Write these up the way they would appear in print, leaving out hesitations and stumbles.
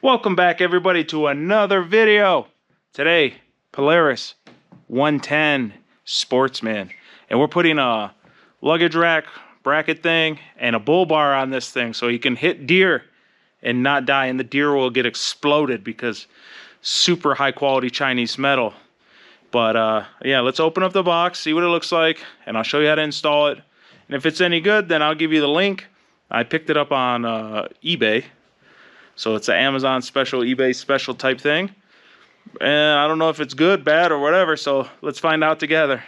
Welcome back everybody to another video. Today, Polaris 110 Sportsman. And we're putting a luggage rack bracket thing and a bull bar on this thing so you can hit deer and not die, and the deer will get exploded because super high quality Chinese metal. But yeah, let's open up the box, see what it looks like, and I'll show you how to install it. And if it's any good, then I'll give you the link. I picked it up on eBay. So it's an Amazon special, eBay special type thing. And I don't know if it's good, bad, or whatever, so let's find out together.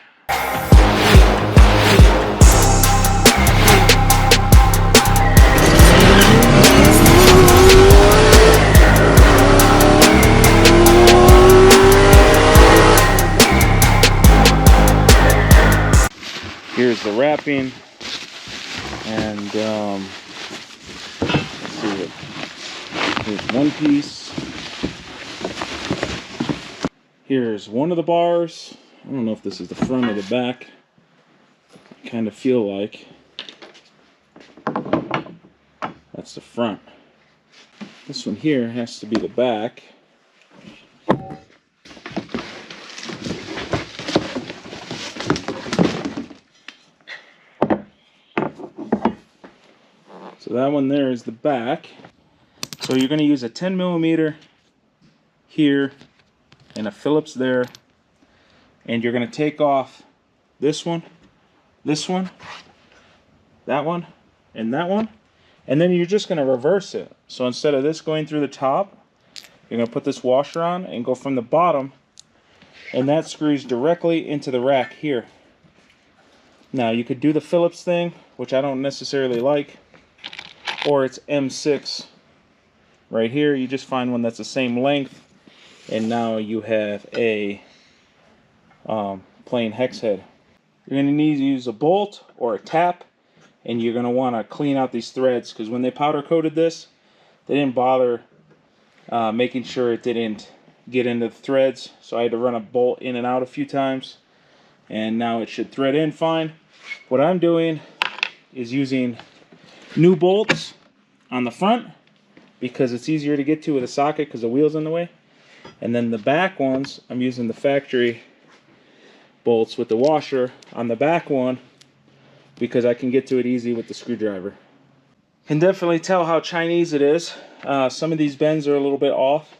Here's the wrapping. And let's see what. Here's one piece. Here's one of the bars. I don't know if this is the front or the back. I kind of feel like that's the front. This one here has to be the back. So that one there is the back. So you're going to use a 10mm here and a Phillips there, and you're going to take off this one, that one, and that one, and then you're just going to reverse it. So instead of this going through the top, you're going to put this washer on and go from the bottom, and that screws directly into the rack here. Now you could do the Phillips thing, which I don't necessarily like, or it's M6. Right here, you just find one that's the same length, and now you have a plain hex head. You're going to need to use a bolt or a tap, and you're going to want to clean out these threads, because when they powder coated this, they didn't bother making sure it didn't get into the threads, so I had to run a bolt in and out a few times, and now it should thread in fine. What I'm doing is using new bolts on the front, because it's easier to get to with a socket because the wheel's in the way. And then the back ones, I'm using the factory bolts with the washer on the back one because I can get to it easy with the screwdriver. Can definitely tell how Chinese it is. Some of these bends are a little bit off.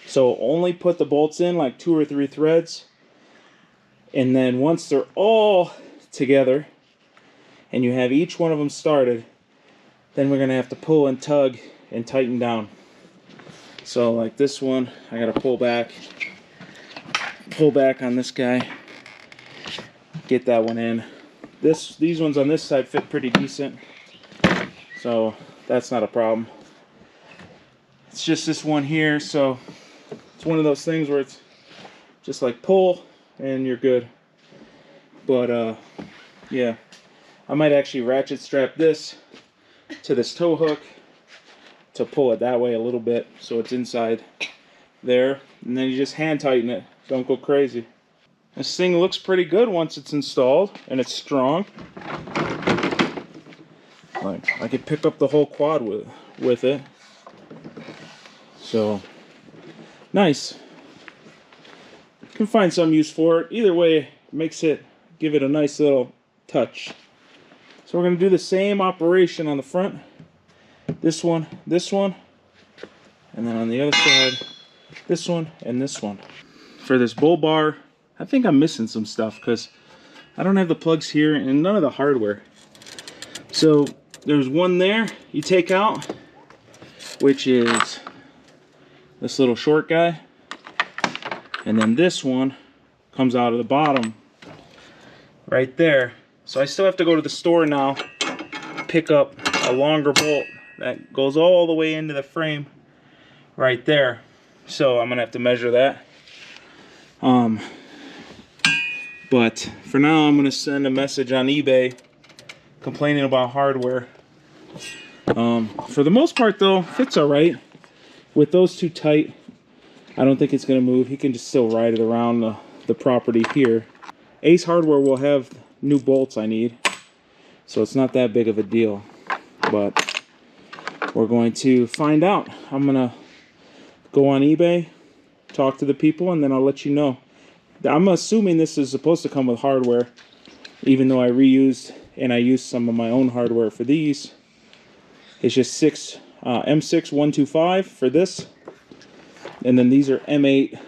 So only put the bolts in like 2 or 3 threads. And then once they're all together and you have each one of them started, then we're going to have to pull and tug and tighten down. So like this one, I gotta pull back on this guy, get that one in. These ones on this side fit pretty decent, so that's not a problem. It's just this one here, so it's one of those things where it's just like pull and you're good. But yeah, I might actually ratchet strap this to this tow hook to pull it that way a little bit so it's inside there, and then you just hand tighten it. Don't go crazy. This thing looks pretty good once it's installed and it's strong. Like I could pick up the whole quad with it. So nice. You can find some use for it. Either way, give it a nice little touch. So we're going to do the same operation on the front. This one, and then on the other side, this one and this one. For this bull bar, I think I'm missing some stuff because I don't have the plugs here and none of the hardware. So there's one there you take out, which is this little short guy, and then this one comes out of the bottom right there. So I still have to go to the store now, pick up a longer bolt that goes all the way into the frame right there. So I'm gonna have to measure that. But for now, I'm gonna send a message on eBay complaining about hardware. For the most part though, fits all right. With those two tight, I don't think it's gonna move. He can just still ride it around the property here. Ace Hardware will have new bolts I need, so it's not that big of a deal. But we're going to find out. I'm gonna go on eBay, talk to the people, and then I'll let you know. I'm assuming this is supposed to come with hardware, even though I reused and I used some of my own hardware for these. It's just M6 125 for this, and then these are M8,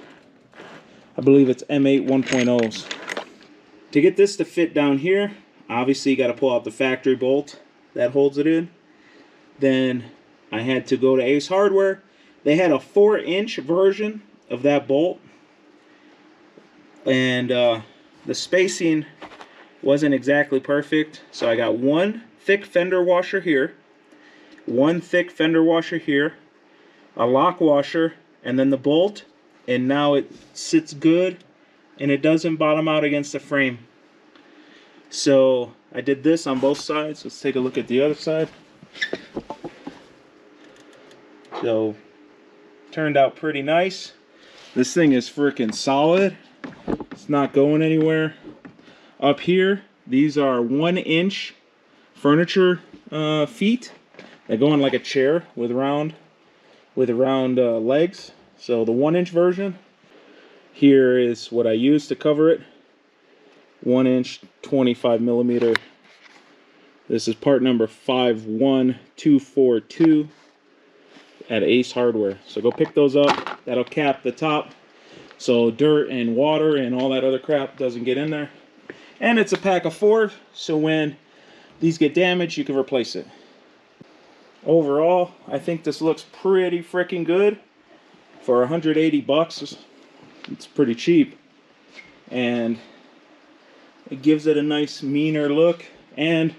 I believe it's M8 1.0s. To get this to fit down here, obviously you got to pull out the factory bolt that holds it in. Then I had to go to Ace Hardware. They had a 4-inch version of that bolt, and the spacing wasn't exactly perfect, so I got one thick fender washer here, one thick fender washer here, a lock washer, and then the bolt, and now it sits good and it doesn't bottom out against the frame. So I did this on both sides. Let's take a look at the other side. So turned out pretty nice. This thing is freaking solid. It's not going anywhere. Up here, these are 1-inch furniture feet that go on like a chair with round legs. So the 1-inch version. Here is what I use to cover it. 1-inch 25mm. This is part number 51242 at Ace Hardware. So go pick those up. That'll cap the top so dirt and water and all that other crap doesn't get in there. And it's a pack of 4, so when these get damaged, you can replace it. Overall, I think this looks pretty freaking good. For 180 bucks, it's pretty cheap. And it gives it a nice meaner look, and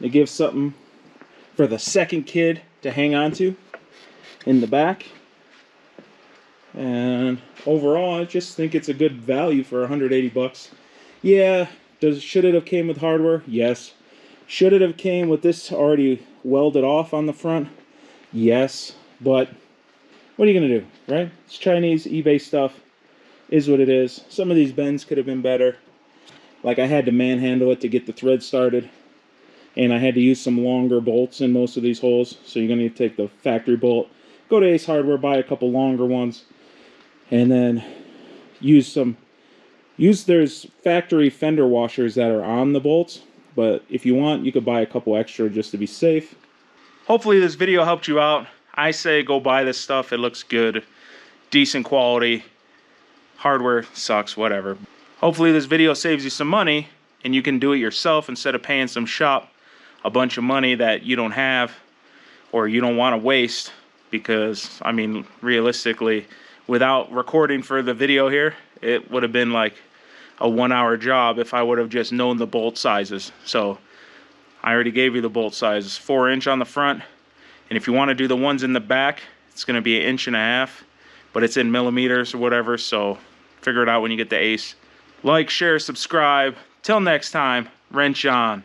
it gives something for the second kid to hang on to in the back. And overall, I just think it's a good value for 180 bucks. Yeah, should it have came with hardware? Yes. Should it have came with this already welded off on the front? Yes. But what are you going to do, right? It's Chinese eBay stuff. Is what it is. Some of these bends could have been better. Like I had to manhandle it to get the thread started. And I had to use some longer bolts in most of these holes. So you're going to need to take the factory bolt, go to Ace Hardware, buy a couple longer ones, and then there's factory fender washers that are on the bolts, but if you want, you could buy a couple extra just to be safe. Hopefully this video helped you out. I say go buy this stuff. It looks good, decent quality. Hardware sucks, whatever. Hopefully this video saves you some money and you can do it yourself instead of paying some shop a bunch of money that you don't have or you don't want to waste. Because, I mean, realistically, without recording for the video here, it would have been like a 1-hour job if I would have just known the bolt sizes. So I already gave you the bolt sizes. 4-inch on the front, and if you want to do the ones in the back, it's going to be 1.5 inches, but it's in millimeters or whatever, so figure it out when you get the Ace. Like, share, subscribe. Till next time, wrench on.